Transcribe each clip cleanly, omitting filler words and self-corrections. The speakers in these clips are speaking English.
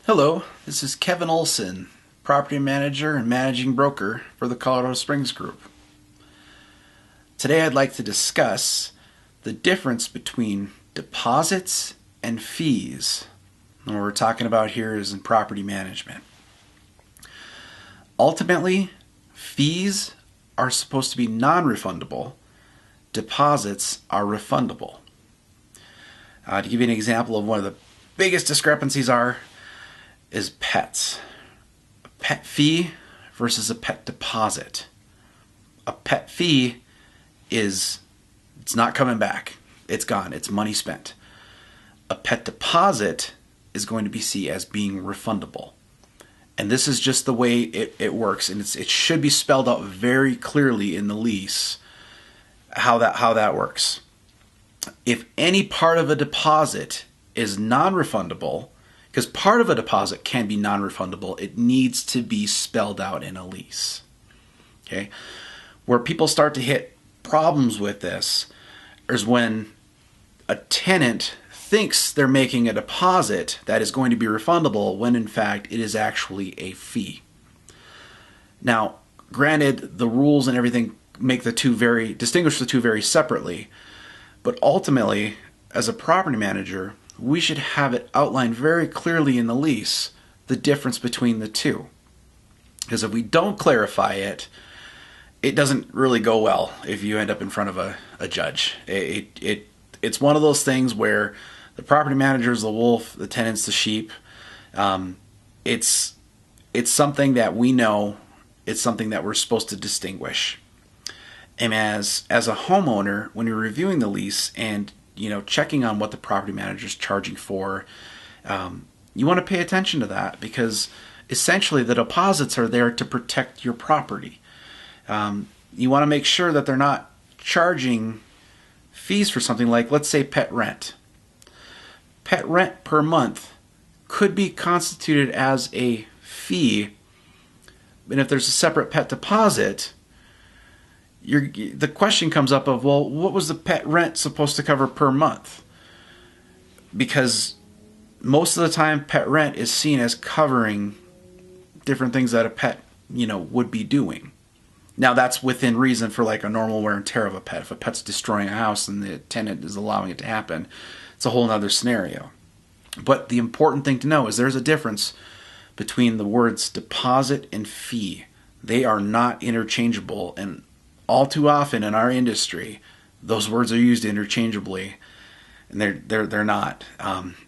Hello, this is Kevin Olson, property manager and managing broker for the Colorado Springs Group. Today I'd like to discuss the difference between deposits and fees. And what we're talking about here is in property management. Ultimately, fees are supposed to be non-refundable. Deposits are refundable. To give you an example of one of the biggest discrepancies is pets. A pet fee versus a pet deposit. A pet fee it's not coming back. It's gone. It's money spent. A pet deposit is going to be seen as being refundable. And this is just the way it works, and it should be spelled out very clearly in the lease how that works. If any part of a deposit is non-refundable, because part of a deposit can be non-refundable, it needs to be spelled out in a lease. Okay? Where people start to hit problems with this is when a tenant thinks they're making a deposit that is going to be refundable when in fact it is actually a fee. Now, granted, the rules and everything distinguish the two very separately, but ultimately, as a property manager, we should have it outlined very clearly in the lease, the difference between the two. Because if we don't clarify it, it doesn't really go well if you end up in front of a judge. It's one of those things where the property manager is the wolf, the tenant's the sheep. It's something that we know, it's something that we're supposed to distinguish. And as a homeowner, when you're reviewing the lease and checking on what the property manager is charging for, you want to pay attention to that, because essentially the deposits are there to protect your property. You want to make sure that they're not charging fees for something like, let's say, pet rent. Pet rent per month could be constituted as a fee, and if there's a separate pet deposit, the question comes up of, well, what was the pet rent supposed to cover per month? Because most of the time, pet rent is seen as covering different things that a pet, would be doing. Now, that's within reason for like a normal wear and tear of a pet. If a pet's destroying a house and the tenant is allowing it to happen, it's a whole other scenario. But the important thing to know is there's a difference between the words deposit and fee. They are not interchangeable, and all too often in our industry, those words are used interchangeably, and they're not.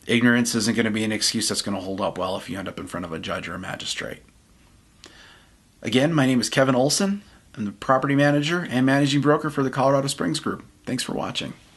Ignorance isn't going to be an excuse that's going to hold up well if you end up in front of a judge or a magistrate. Again, my name is Kevin Olson. I'm the property manager and managing broker for the Colorado Springs Group. Thanks for watching.